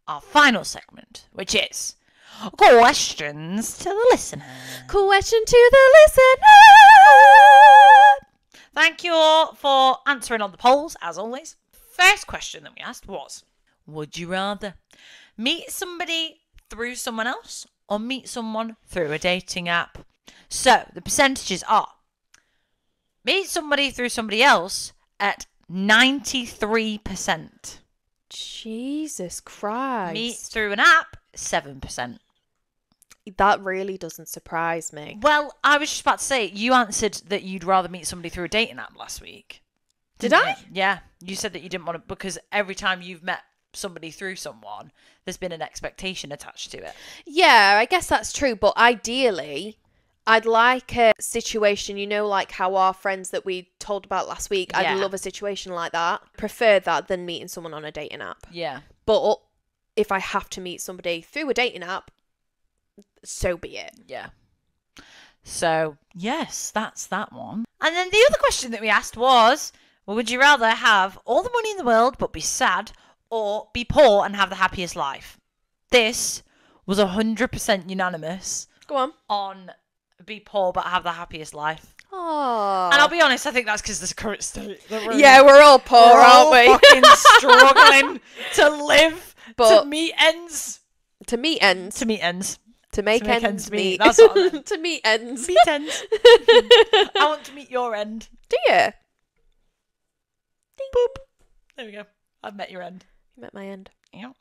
our final segment, which is questions to the listener. Question to the listener. Thank you all for answering on the polls, as always. First question that we asked was, would you rather meet somebody through someone else or meet someone through a dating app? So the percentages are meet somebody through somebody else at 93%. Jesus Christ. Meet through an app, 7%. That really doesn't surprise me. Well, I was just about to say, you answered that you'd rather meet somebody through a dating app last week. Did Didn't I? you? Yeah. You said that you didn't want to, because every time you've met somebody through someone, there's been an expectation attached to it. Yeah, I guess that's true. But ideally, I'd like a situation, you know, like how our friends that we told about last week, Yeah. I'd love a situation like that. Prefer that than meeting someone on a dating app. Yeah. But if I have to meet somebody through a dating app, so be it. Yeah. So, yes, that's that one. And then the other question that we asked was, well, would you rather have all the money in the world but be sad, or be poor and have the happiest life? This was 100% unanimous Go on. be poor but have the happiest life. Oh. And I'll be honest, I think that's because the current state. Yeah, we're all poor, aren't we? Fucking struggling to live, But to meet ends. to meet ends. To meet ends. To make to make ends ends meet. meet. That's what I meant. To meet ends. Meet ends. I want to meet your end. Do you? Boop. There we go. I've met your end. You met my end. Ew.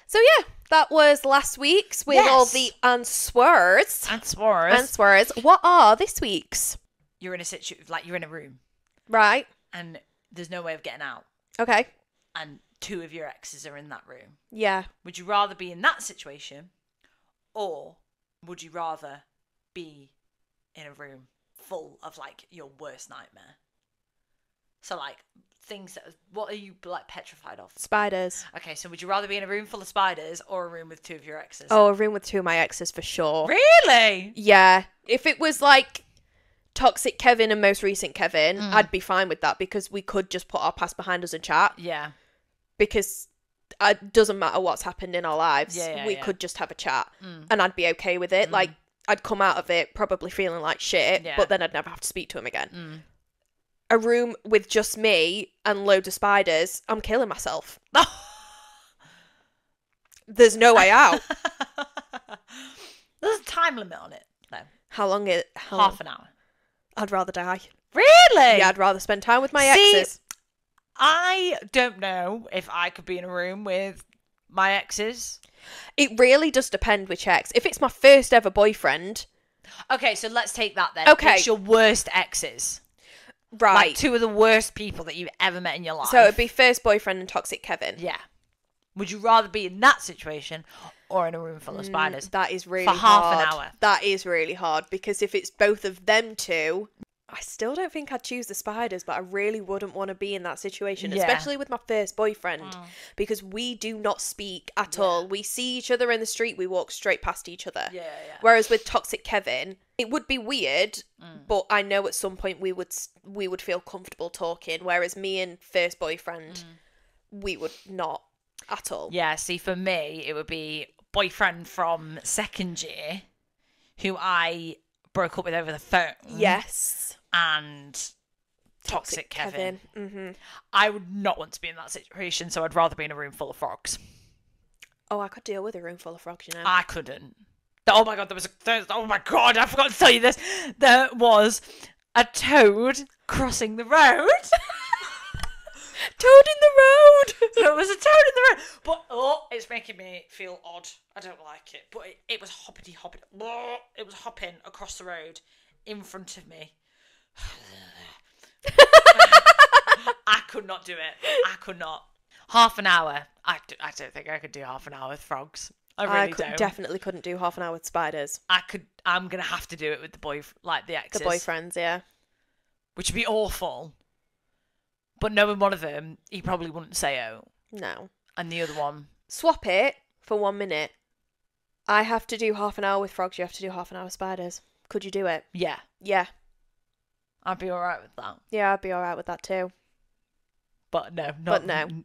So yeah, that was last week's with Yes. all the answers. Answers. What are this week's? You're in a like you're in a room Right. and there's no way of getting out, Okay. and two of your exes are in that room. Yeah. Would you rather be in that situation, or would you rather be in a room full of like your worst nightmare? So like things that, what are you like petrified of? Spiders. Okay, so would you rather be in a room full of spiders or a room with two of your exes? Oh, a room with two of my exes for sure. Really? Yeah. If it was like toxic Kevin and most recent Kevin, I'd be fine with that because we could just put our past behind us and chat. Yeah. Because it doesn't matter what's happened in our lives. Yeah, we yeah. could just have a chat and I'd be okay with it. Like, I'd come out of it probably feeling like shit, Yeah. but then I'd never have to speak to him again. A room with just me and loads of spiders, I'm killing myself. There's no way out. There's a time limit on it, though. How long is Half an hour. I'd rather die. Really? Yeah, I'd rather spend time with my See, exes. I don't know if I could be in a room with my exes. It really does depend which ex. If it's my first ever boyfriend... Okay, so let's take that then. Okay. It's your worst exes. Right. Like two of the worst people that you've ever met in your life. So it'd be first boyfriend and toxic Kevin. Yeah. Would you rather be in that situation or in a room full of spiders? That is really For hard. half an hour. That is really hard because if it's both of them two, I still don't think I'd choose the spiders, but I really wouldn't want to be in that situation, Yeah. especially with my first boyfriend, because we do not speak at all. We see each other in the street, we walk straight past each other. Yeah. Whereas with Toxic Kevin, it would be weird, but I know at some point we would feel comfortable talking, whereas me and first boyfriend, we would not at all. Yeah, see, for me, it would be boyfriend from second year who I broke up with over the phone. Yes. And Toxic Kevin. Mm-hmm. I would not want to be in that situation, so I'd rather be in a room full of frogs. Oh, I could deal with a room full of frogs, you know. I couldn't. Oh my god, oh my god, I forgot to tell you this. There was a toad crossing the road. Toad in the road! There was a toad in the road. But, it's making me feel odd. I don't like it. But it was hopping. It was hopping across the road in front of me. I could not do it. I could not. Half an hour. I don't think I could do half an hour with frogs. I really don't. Definitely couldn't do half an hour with spiders. I'm going to have to do it with the exes. The boyfriends, yeah. Which would be awful. But knowing one of them, he probably wouldn't say oh. No. And the other one. Swap it for 1 minute. I have to do half an hour with frogs, you have to do half an hour with spiders. Could you do it? Yeah. Yeah. I'd be alright with that. Yeah, I'd be alright with that too. But no.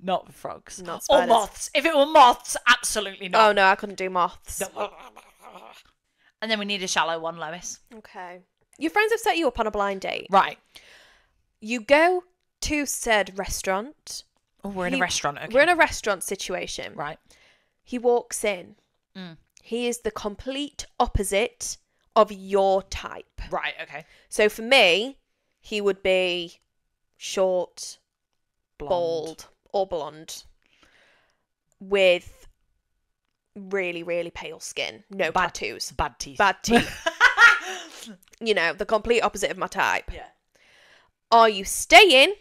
Not with frogs. Not spiders. Or moths. If it were moths, absolutely not. Oh no, I couldn't do moths. No. And then we need a shallow one, Lois. Okay. Your friends have set you up on a blind date. Right. You go to said restaurant. Oh, we're in a restaurant, okay. We're in a restaurant situation. Right. He walks in. He is the complete opposite of your type. Right, okay. So for me, he would be short, bald, or blonde, with really, really pale skin. No tattoos. Bad teeth. Bad teeth. You know, the complete opposite of my type. Yeah. Are you staying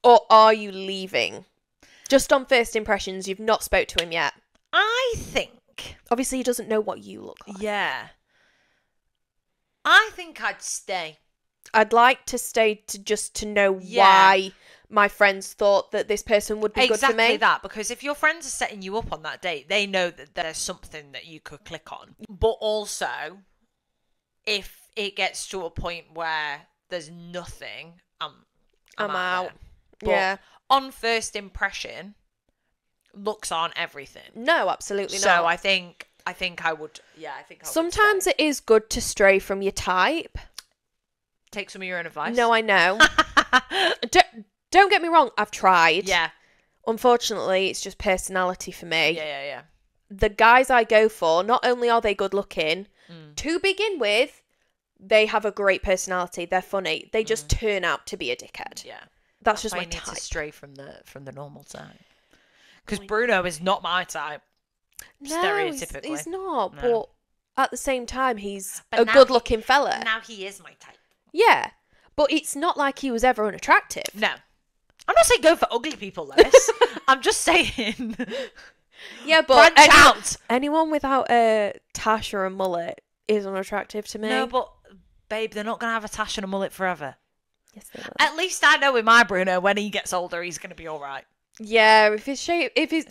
or are you leaving? Just on first impressions, you've not spoke to him yet. I think. Obviously, he doesn't know what you look like. Yeah. I think I'd stay. I'd like to stay to know why my friends thought that this person would be good for me. Exactly that, because if your friends are setting you up on that date, they know that there's something that you could click on. But also, if it gets to a point where there's nothing, I'm out. Yeah. On first impression, looks aren't everything. No, absolutely not. So I think I would. Yeah, I think. Sometimes it is good to stray from your type. Take some of your own advice. No, I know. Don't get me wrong. I've tried. Yeah. Unfortunately, it's just personality for me. Yeah. The guys I go for, not only are they good looking, to begin with, they have a great personality. They're funny. They just turn out to be a dickhead. Yeah. That's just my my type. type. To stray from the normal type. Because Bruno is not my type. No, stereotypically. he's not. No. But at the same time, he's But a now good-looking fella. Now he is my type. Yeah, but it's not like he was ever unattractive. No. I'm not saying go for ugly people, Lois. I'm just saying. Yeah, but branch out. Anyone without a tash or a mullet is unattractive to me. No, but babe, they're not going to have a tash and a mullet forever. Yes, they will. At least I know with my Bruno, when he gets older, he's going to be all right. Yeah, if he's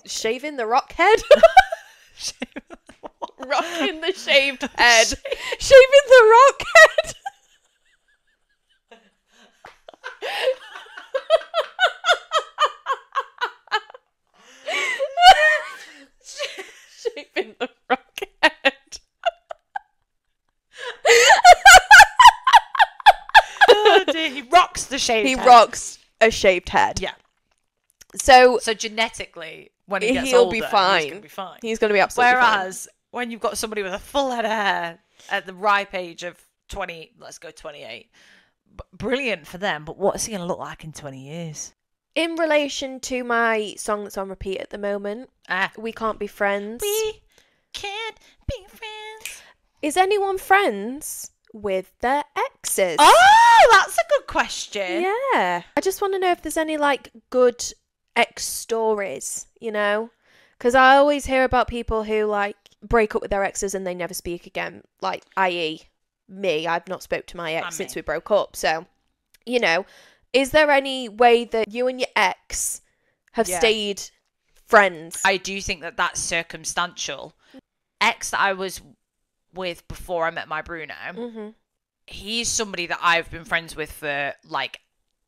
shaving the rock head. Rocking the shaved head. Shaving the rock head. Shaving the rock head. Oh dear, he rocks the shaved head. He rocks a shaved head. Yeah. So genetically, when he gets he'll older, be fine. he's going to be fine. He's going to be absolutely Whereas, when you've got somebody with a full head of hair at the ripe age of 20, let's go 28, brilliant for them, but what's he going to look like in 20 years? In relation to my song that's on repeat at the moment, We Can't Be Friends. We can't be friends. Is anyone friends with their exes? Oh, that's a good question. Yeah. I just want to know if there's any, good ex stories, you know? Because I always hear about people who, break up with their exes and they never speak again. I.e., me. I've not spoke to my ex since we broke up, so... You know, is there any way that you and your ex have stayed friends? I do think that that's circumstantial. Ex that I was with before I met my Bruno, he's somebody that I've been friends with for like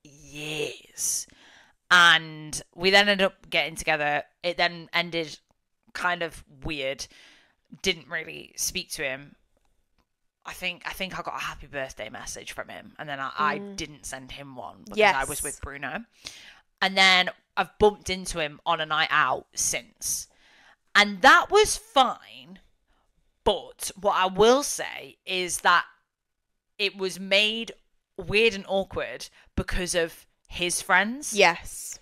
years. And we then ended up getting together. It then ended kind of weird. Didn't really speak to him. I think I got a happy birthday message from him, and then I didn't send him one because I was with Bruno. And then I've bumped into him on a night out since. And that was fine. But what I will say is that it was made weird and awkward because of his friends. Yes.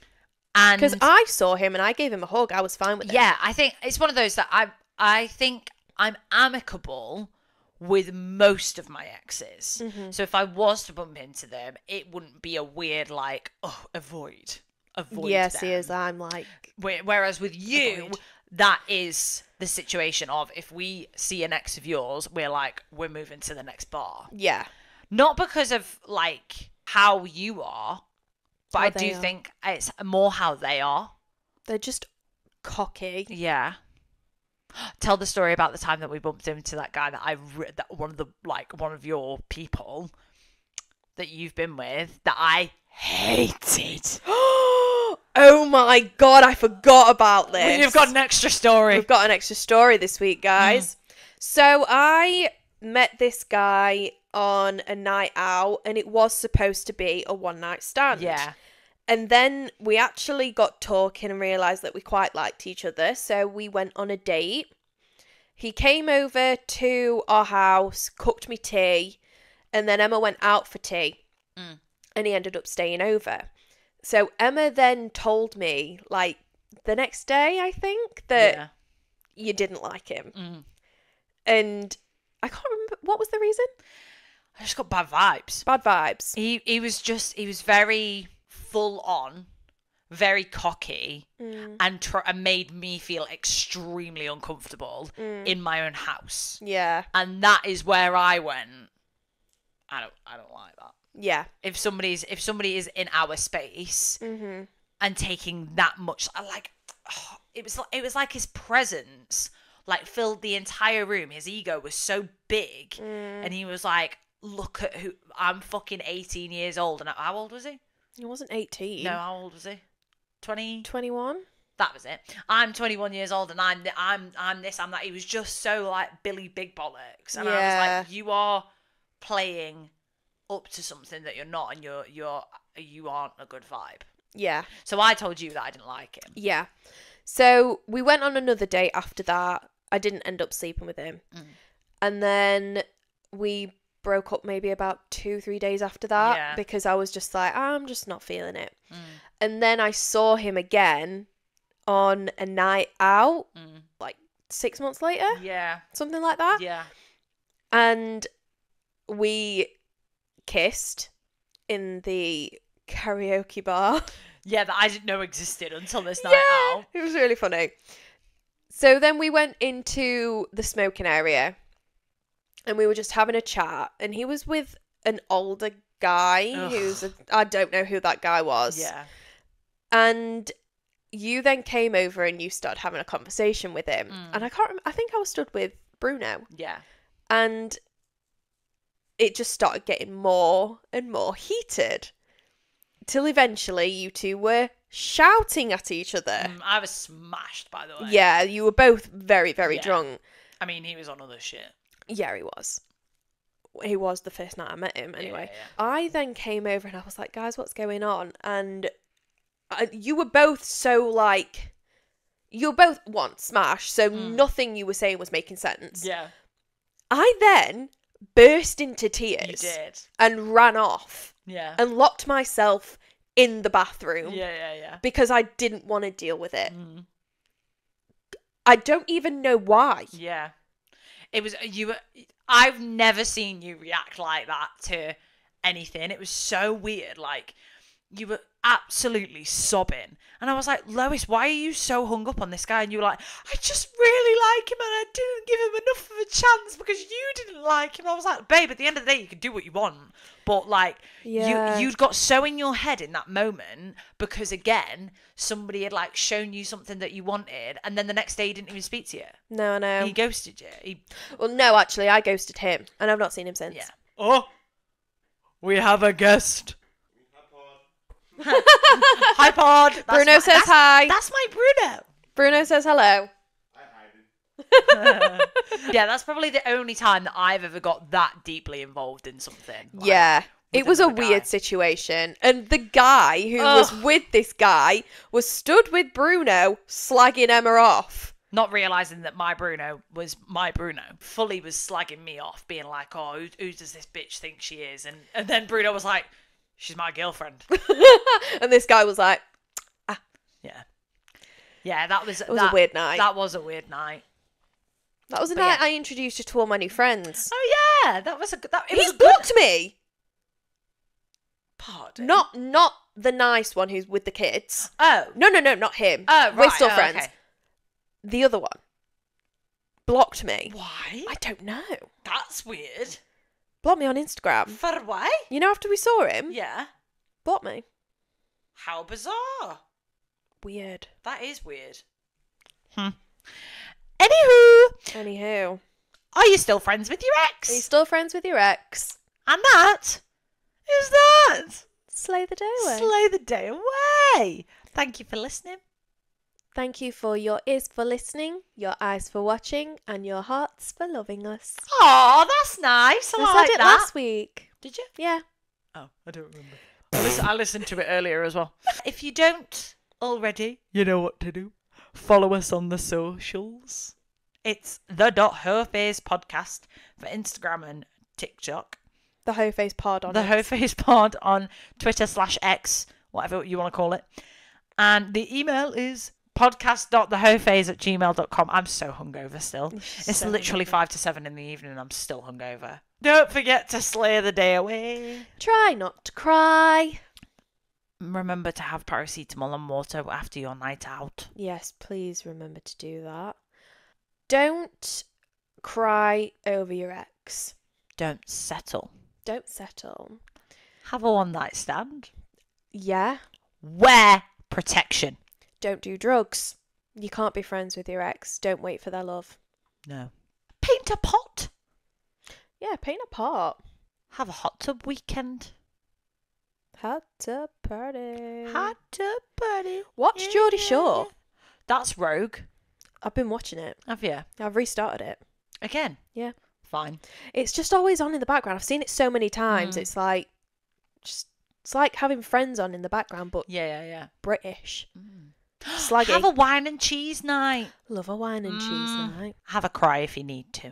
And because I saw him and I gave him a hug. I was fine with it. Yeah, I think it's one of those that I think I'm amicable with most of my exes. So if I was to bump into them, it wouldn't be a weird like, oh, avoid yes, them. he is. I'm like, whereas with you, that is the situation of if we see an ex of yours, we're like, we're moving to the next bar. Yeah. Not because of like how you are, but I do think it's more how they are. They're just cocky. Yeah. Tell the story about the time that we bumped into that guy that one of your people that you've been with that I hated. Oh my God, I forgot about this. We've got an extra story. We've got an extra story this week, guys. So I met this guy on a night out, and it was supposed to be a one-night stand. Yeah. And then we actually got talking and realised that we quite liked each other, so we went on a date. He came over to our house, cooked me tea, and then Emma went out for tea, and he ended up staying over. So Emma then told me, like, the next day, I think, that you didn't like him. And I can't remember, what was the reason? I just got bad vibes. Bad vibes. He was very full on, very cocky, and made me feel extremely uncomfortable in my own house. Yeah. And that is where I went, I don't like that. Yeah. If somebody is in our space and taking that much, it was like his presence like filled the entire room. His ego was so big, and he was like, "Look at who I'm fucking 18 years old." And how old was he? He wasn't 18. No, how old was he? 20? 21. That was it. I'm 21 years old, and I'm this, I'm that. He was just so like Billy Big Bollocks, and I was like, you are playing up to something that you're not, and you aren't a good vibe. Yeah. So I told you that I didn't like him. Yeah. So we went on another date after that. I didn't end up sleeping with him. And then we broke up maybe about 2-3 days after that because I was just like, I'm just not feeling it. And then I saw him again on a night out like 6 months later. Yeah. Something like that. Yeah. And we kissed in the karaoke bar. Yeah, that I didn't know existed until this night out. It was really funny. So then we went into the smoking area and we were just having a chat, and he was with an older guy I don't know who that guy was. Yeah. And you then came over and you started having a conversation with him. And I can't remember, I think I was stood with Bruno. Yeah. And it just started getting more and more heated. Till eventually you two were shouting at each other. I was smashed, by the way. Yeah, you were both very, very drunk. I mean, he was on other shit. Yeah, he was. He was the first night I met him, anyway. Yeah. I then came over and I was like, guys, what's going on? And you were both so like... You were both, smashed, so nothing you were saying was making sense. Yeah. I then burst into tears. You did. And ran off. Yeah. And locked myself in the bathroom. Yeah. Because I didn't want to deal with it. I don't even know why. Yeah. It was, I've never seen you react like that to anything. It was so weird. Like, you were absolutely sobbing. And I was like, Lois, why are you so hung up on this guy? And you were like, I just really like him and I didn't give him enough of a chance because you didn't like him. I was like, babe, at the end of the day, you can do what you want. But, like, you'd got so in your head in that moment because, again, somebody had, like, shown you something that you wanted and then the next day he didn't even speak to you. No, I know. He ghosted you. Well, no, actually, I ghosted him and I've not seen him since. Yeah. Oh, we have a guest. Hi, Pod. Bruno says hi. That's my Bruno. Bruno says hello. Yeah, that's probably the only time that I've ever got that deeply involved in something. Like, yeah. It was a weird situation. And the guy who was with this guy was stood with Bruno slagging Emma off. Not realising that my Bruno was my Bruno. Fully was slagging me off, being like, oh, who does this bitch think she is? And then Bruno was like, she's my girlfriend. And this guy was like, ah. Yeah. Yeah, that was a weird night. That was a weird night. That was a night I introduced you to all my new friends. Oh, yeah. That was He's blocked me. Pardon? Not the nice one who's with the kids. Oh. No, not him. Oh, right. We're still friends. Okay. The other one blocked me. Why? I don't know. That's weird. Blocked me on Instagram. For why? You know, after we saw him? Yeah. Blocked me. How bizarre. Weird. That is weird. Anywho. Are you still friends with your ex? Are you still friends with your ex? And that is that. Slay the day away. Slay the day away. Thank you for listening. Thank you for your ears for listening, your eyes for watching, and your hearts for loving us. Oh, that's nice. I like said it that. last week. Did you? Yeah. Oh, I don't remember. I listened to it earlier as well. If you don't already, you know what to do. Follow us on the socials. It's the.hoephasepodcast for Instagram and TikTok. The Hoe Phase pod on The HoePhasePod on Twitter/X, whatever you want to call it. And the email is podcast.thehoephase@gmail.com. I'm so hungover still. It's literally 5 to 7 in the evening and I'm still hungover. Don't forget to slay the day away. Try not to cry. Remember to have paracetamol and water after your night out. Yes, please remember to do that. Don't cry over your ex. Don't settle. Don't settle. Have a one-night stand. Yeah. Wear protection. Don't do drugs. You can't be friends with your ex. Don't wait for their love. No. Paint a pot. Yeah, paint a pot. Have a hot tub weekend. Hot tub party. Hot tub party. Watch Geordie Shore. Yeah. That's Rogue. I've been watching it. Have you? I've restarted it. Again? Yeah. Fine. It's just always on in the background. I've seen it so many times. It's like, it's like having Friends on in the background, but yeah. British. Slaggy. Have a wine and cheese night. Love a wine and cheese night. Have a cry if you need to.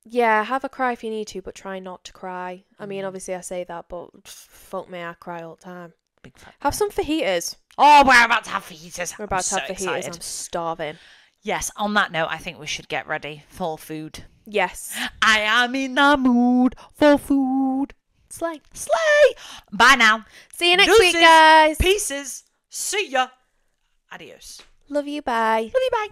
Yeah, have a cry if you need to, but try not to cry. I mean, obviously I say that, but fuck me, I cry all the time. Big fat Have some fajitas. Oh, we're about to have fajitas. We're about to have fajitas. Excited. I'm starving. Yes, on that note, I think we should get ready for food. Yes. I am in the mood for food. Slay. Slay. Bye now. See you next week, guys. Pieces. See ya. Adios. Love you. Bye. Love you. Bye.